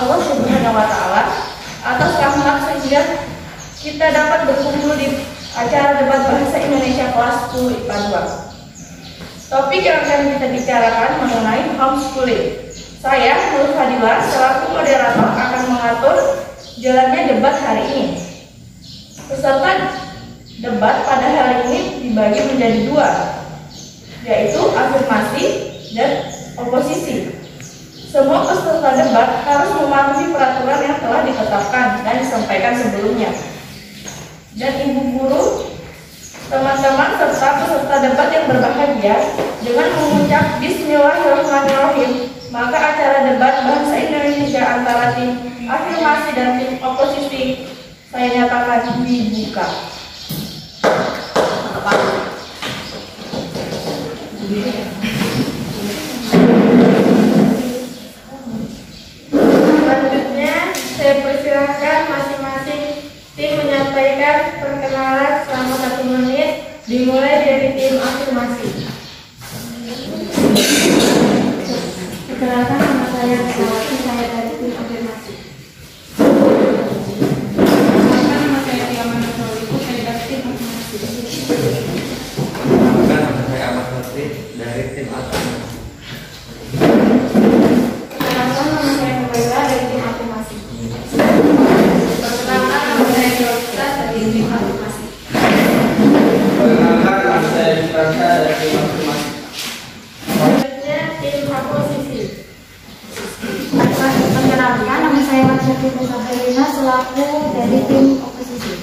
Allah Subhanahu wa Ta'ala atas rahmat sehingga kita dapat berkumpul di acara debat bahasa Indonesia kelas 10 IPA 2. Topik yang akan kita bicarakan mengenai homeschooling. Saya, Nur Fadila, selaku moderator akan mengatur jalannya debat hari ini. Peserta debat pada hari ini dibagi menjadi dua, yaitu afirmasi dan oposisi. Semua peserta debat harus mematuhi peraturan yang telah ditetapkan dan disampaikan sebelumnya. Dan ibu guru, teman-teman serta peserta debat yang berbahagia, dengan mengucap Bismillahirrahmanirrahim, maka acara debat bahasa Indonesia antara tim afirmasi dan tim oposisi saya nyatakan dibuka. Selanjutnya, saya persilahkan masing-masing tim menyampaikan perkenalan selama 1 menit, dimulai dari tim afirmasi. Perkenalkan, nama saya Rizawati, saya dari tim afirmasi. Perkenalkan, nama saya Tiaman Nusoliku, saya dari tim afirmasi. Perkenalkan, nama saya Ahmad Fatri dari tim afirmasi. Perkenalkan, nama saya Nubaila dari tim afirmasi. Perkenalkan, nama saya Yolita dari tim afirmasi. Perkenalkan, nama saya Yusrasa dari tim afirmasi. Selanjutnya, tim oposisi. Perkenalkan, nama saya Marsha Sabrina selaku dari tim oposisi.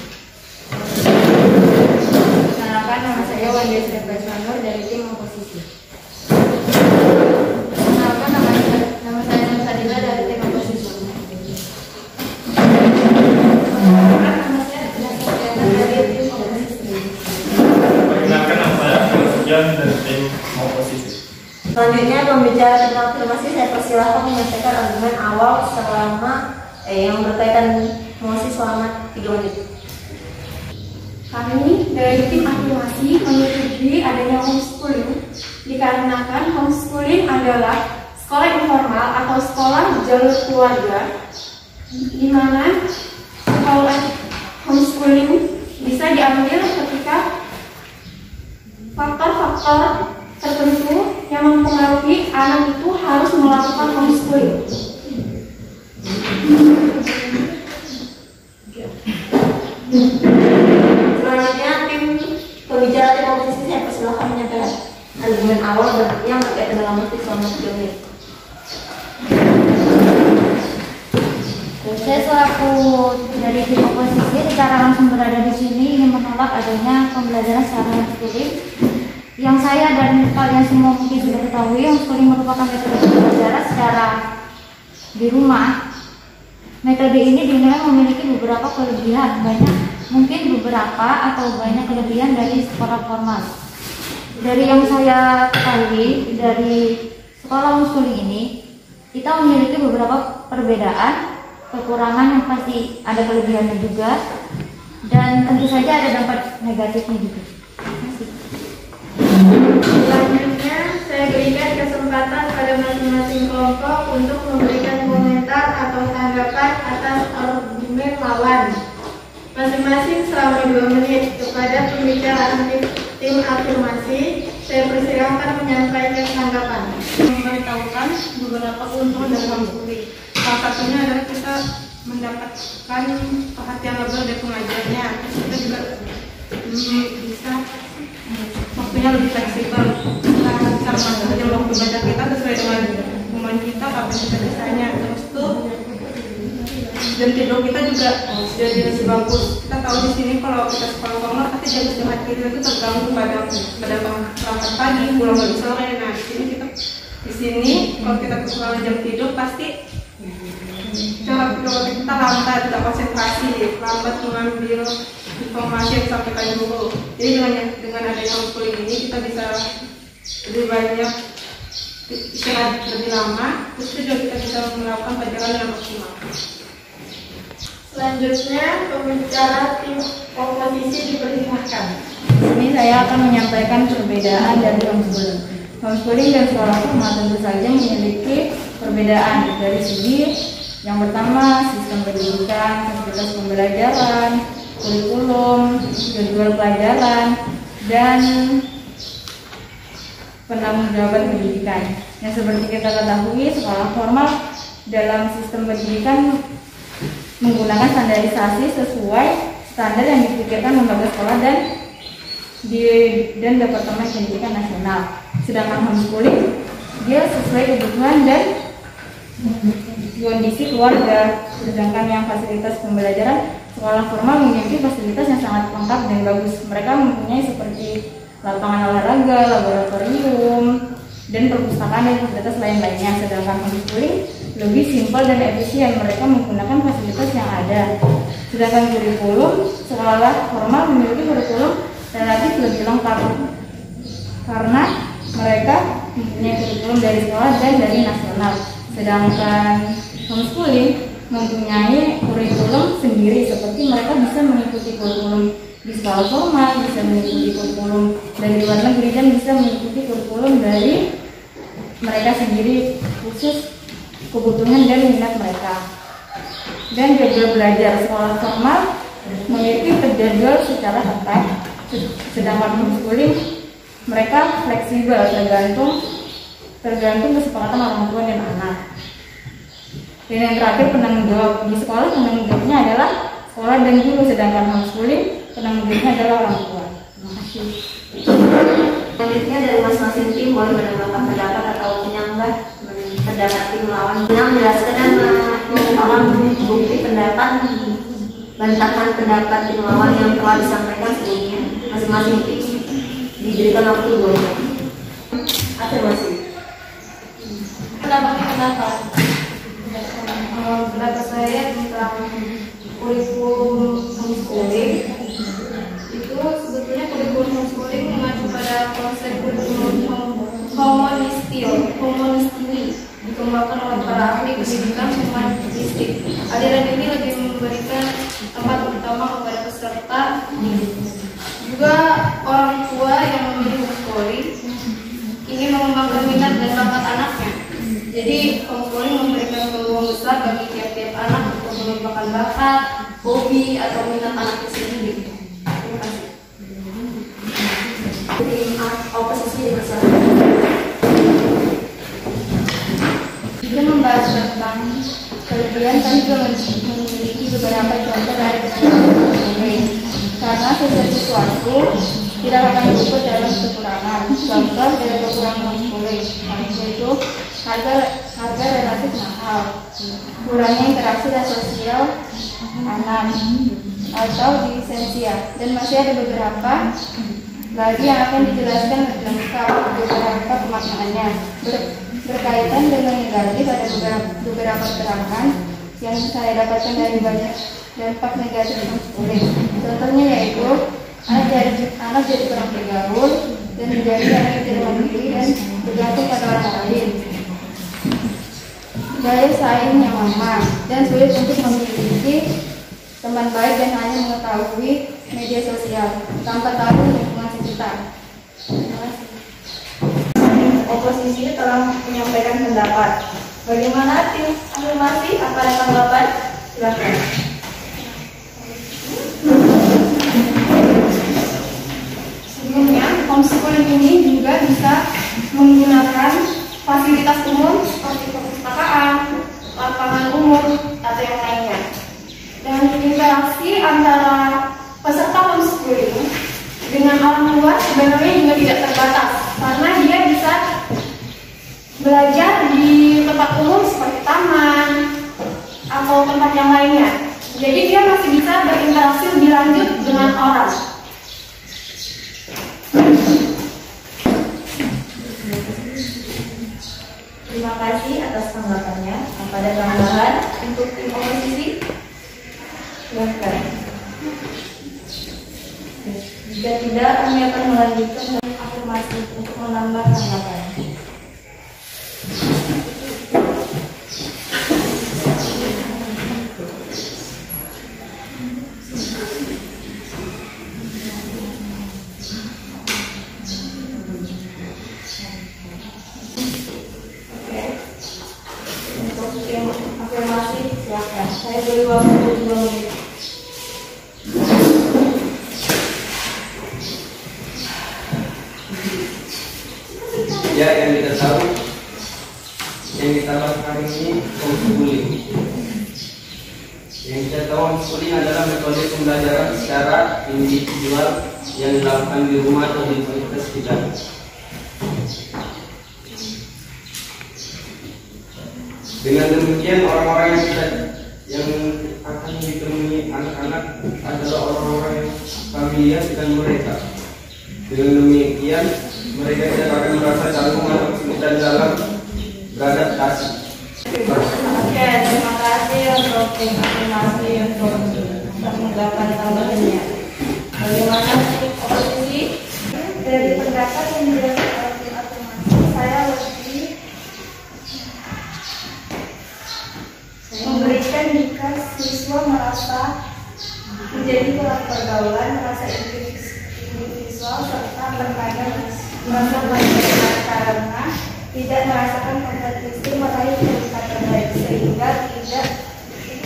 Perkenalkan, nama saya Wanda Srepresmanur dari tim oposisi. Perkenalkan, nama saya Nusadila dari tim oposisi. Perkenalkan, nama saya Jana dari tim oposisi. Perkenalkan, nama saya Sujan dari tim oposisi. Selanjutnya, pembicara tim afirmasi saya persilahkan menyampaikan argumen awal selama yang berkaitan mosi selama 3 menit. Kami dari tim afirmasi menyetujui adanya homeschooling dikarenakan homeschooling adalah sekolah informal atau sekolah jalur keluarga, di mana sekolah homeschooling bisa diambil ketika faktor-faktor tertentu yang mempengaruhi anak itu harus melakukan homeschooling. Selanjutnya, tim pembicara tim oposisi saya persilahkan menyampaikan argumen awal yang berkaitan dengan mosi selama 3 menit. Saya selaku dari tim oposisi secara langsung berada di sini ingin menolak adanya pembelajaran secara homeschooling. Yang saya dan kalian semua mungkin sudah ketahui, homeschooling merupakan metode pembelajaran secara di rumah. Metode ini dinilai memiliki beberapa kelebihan, mungkin beberapa atau banyak kelebihan dari sekolah formal. Dari yang saya ketahui dari sekolah homeschooling ini, kita memiliki beberapa perbedaan, kekurangan yang pasti ada kelebihannya juga, dan tentu saja ada dampak negatifnya juga. Selanjutnya, saya berikan kesempatan pada masing-masing kelompok untuk memberikan komentar atau tanggapan atas argumen lawan. Masing-masing selama 2 menit. Kepada pembicara tim afirmasi, saya persilahkan menyampaikan tanggapan. Memberitahukan beberapa keuntungan dari homeschooling. Salah satunya adalah kita mendapatkan perhatian lebih dari pengajarnya. Kita juga bisa waktunya lebih fleksibel. Kita bisa mengatur waktu belajar kita sesuai dengan kemampuan kita, kapan kita bisanya. Terus tuh jam tidur kita juga jadi lebih bagus. Kita tahu di sini kalau kita sekolah formal pasti jam istirahat kita itu terganggu pada berangkat pagi, pulang lagi sore. Nah di sini kalau kita kekurangan jam tidur pasti cara pikir kita lambat, tidak konsentrasi, lambat mengambil informasi yang disampaikan guru. Jadi dengan adanya homeschooling ini kita bisa lebih banyak istirahat lebih lama, terus juga kita bisa melakukan pelajaran yang optimal. Selanjutnya, pembicara tim oposisi dipersilahkan. Ini saya akan menyampaikan perbedaan dari homeschooling. Homeschooling dan sekolah formal tentu saja memiliki perbedaan dari segi Yang pertama, sistem pendidikan, fasilitas pembelajaran, kurikulum, jadwal pelajaran, dan penanggung-jawaban pendidikan. Yang seperti kita ketahui, sekolah formal dalam sistem pendidikan menggunakan standarisasi sesuai standar yang dipikirkan lembaga sekolah dan Departemen Pendidikan Nasional. Sedangkan homeschooling dia sesuai kebutuhan dan kondisi keluarga. Sedangkan yang fasilitas pembelajaran, sekolah formal memiliki fasilitas yang sangat lengkap dan bagus. Mereka mempunyai seperti lapangan olahraga, laboratorium, dan perpustakaan dan fasilitas lain-lainnya. Sedangkan homeschooling lebih simpel dan efisien, mereka menggunakan fasilitas yang ada. Sedangkan kurikulum, sekolah formal memiliki kurikulum relatif lebih lengkap karena mereka mempunyai kurikulum dari sekolah dan dari nasional. Sedangkan homeschooling mempunyai kurikulum sendiri, seperti mereka bisa mengikuti kurikulum di sekolah formal, bisa mengikuti kurikulum dari luar negeri, dan bisa mengikuti kurikulum dari mereka sendiri khusus kebutuhan dan minat mereka. Dan jadwal belajar, sekolah formal memiliki terjadwal secara ketat, sedangkan homeschooling mereka fleksibel tergantung kesepakatan orang tua dan anak. Dan yang terakhir, penanggung jawab. Di sekolah penanggung jawabnya adalah sekolah dan guru, sedangkan homeschooling penanggung jawabnya adalah orang tua. Terima kasih. Selanjutnya dari masing-masing tim boleh menambahkan pendapat atau menyanggah pendapat tim lawan, menjelaskan dan mengungkapkan bukti pendapat bantahan pendapat tim lawan yang telah disampaikan sebelumnya. Masing-masing tim diberikan waktu 2 menit. Afirmasi. Pendapat saya tentang kurikulum homeschooling itu sebetulnya kurikulum homeschooling mengacu pada konsep kurikulum homonistik dikembangkan oleh para ahli pendidikan humanistik. Aliran ini lebih memberikan tempat utama kepada peserta, juga orang tua yang memilih homeschooling ingin mengembangkan minat dan bakat anaknya. Jadi homeschooling memberikan peluang besar bagi tiap-tiap anak untuk mengembangkan bakat, hobi, atau minat anaknya sendiri. Terima kasih. Tim oposisi dipersilakan. Juga membahas tentang kelebihan, kami juga memiliki beberapa contoh dari homeschooling. Karena setiap sesuatu tidak akan luput dalam kekurangan. Contoh dari kekurangan homeschooling yaitu harga relatif mahal, kurangnya interaksi dan sosial anak, atau lisensia, dan masih ada beberapa lagi yang akan dijelaskan lebih lengkap beberapa pemaknaannya. Berkaitan dengan negatif, ada beberapa keterangan yang saya dapatkan dari banyak dampak negatif homeschooling. Contohnya yaitu anak jadi kurang bergaul dan menjadi anak yang tidak mandiri dan bergantung pada orang lain. Daya saing yang lemah dan sulit untuk memiliki teman baik dan hanya mengetahui media sosial tanpa tahu lingkungan sekitar. Terima kasih. Oposisi telah menyampaikan pendapat. Bagaimana tim afirmasi? Apa ada tanggapan? Silakan. Sebelumnya, homeschooling ini juga bisa menggunakan fasilitas umum seperti perpustakaan, lapangan umum, atau yang lainnya. Dan interaksi antara peserta homeschooling dengan orang tua sebenarnya juga tidak terbatas, karena dia bisa belajar di tempat umum seperti taman atau tempat yang lainnya. Jadi dia masih bisa berinteraksi lebih lanjut dengan orang. Terima kasih atas tanggapannya. Apa ada tambahan untuk tim oposisi? Silakan. Jika tidak, kami akan melanjutkan dengan afirmasi untuk menambah tanggapan. Untuk tim afirmasi Saya beri waktu 2 menit. Ya, yang kita tahu, yang kita bahas hari ini homeschooling. Yang kita tahu homeschooling adalah metode pembelajaran secara individual yang dilakukan di rumah atau di komunitas kita. Dengan demikian orang-orang yang akan ditemui anak-anak adalah orang-orang yang familiar dengan mereka. Dengan demikian mereka tidak akan merasa canggung atau kesulitan dalam beradaptasi. Oke, terima kasih untuk informasi untuk menambahkan tambahannya. Bagaimana posisi Dari pendapat yang dilakukan oleh tim afirmasi, saya lebih memberikan jika siswa merasa menjadi pelaku pergaulan, merasa individual serta berkadar merasa belajar karena tidak merasakan kompetisi meraih peringkat terbaik, sehingga tidak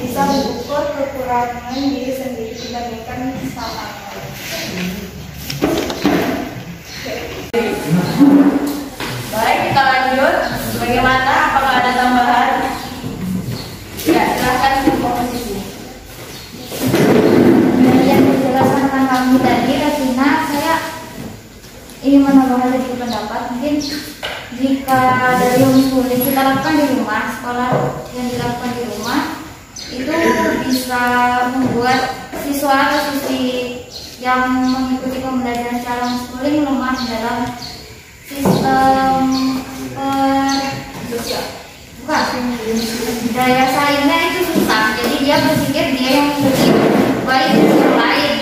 bisa mengukur kekurangan diri sendiri dibandingkan sama. baik, kita lanjut. Bagaimana? Apakah ada tambahan? Ya, silahkan posisi. Dari yang dijelaskan kami tadi, Rasina, saya ingin menambahkan sedikit pendapat. Mungkin jika dari homeschooling kita lakukan di rumah, sekolah yang dilakukan di rumah itu bisa membuat siswa atau siswi yang mengikuti pembelajaran secara homeschooling lemah dalam sistem daya saingnya itu susah. Jadi dia berpikir dia yang lebih baik dari yang lain.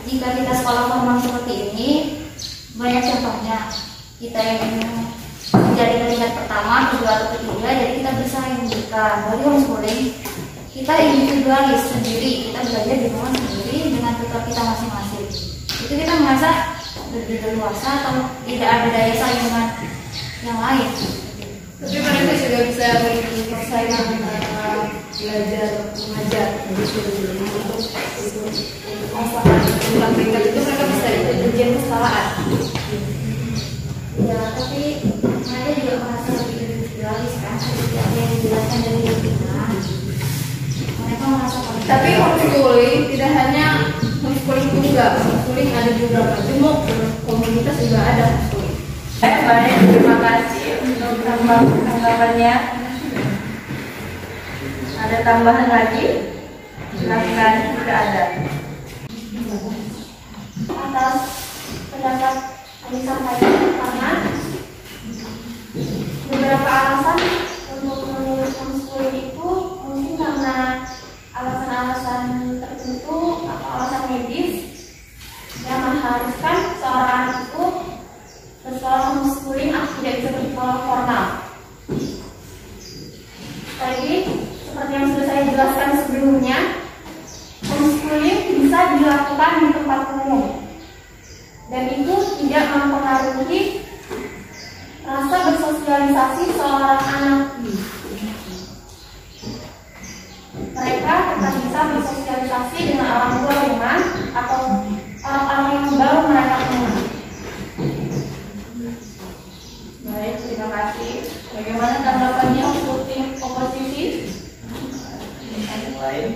Jika kita sekolah formal seperti ini, banyak contohnya. Kita yang menjadi peringkat pertama, kedua atau ketiga, jadi kita bersaing. Jika dari homeschooling, kita individualis sendiri, kita belajar di rumah sendiri dengan tutor kita masing-masing. Itu kita merasa lebih leluasa atau tidak ada daya saing dengan yang lain. Tapi mereka juga bisa mengikuti persaingan belajar mengajar untuk ulang peringkat itu mereka bisa ikut ujian kesetaraan. Ya, tapi mereka juga merasa lebih individualis kan, seperti apa yang dijelaskan dari Dina. Mereka merasa Tapi homeschooling tidak hanya homeschooling tunggal, homeschooling ada juga majemuk, komunitas juga ada homeschooling. Baik, terima kasih untuk tanggapannya. Ada tambahan lagi? Silakan jika ada. atas pendapat yang disampaikan karena beberapa alasan untuk memilih homeschooling itu mungkin karena alasan-alasan tertentu atau alasan medis yang mengharuskan seorang anak itu bersekolah homeschooling tidak bisa bersekolah formal. Tadi seperti yang sudah saya jelaskan sebelumnya, homeschooling bisa dilakukan di tempat umum dan itu tidak mempengaruhi rasa bersosialisasi seorang anak. Mereka tetap bisa bersosialisasi dengan orang tua rumah atau orang-orang yang baru mereka kenal. Baik, terima kasih. Bagaimana tanggapannya untuk tim oposisi? Yang lain.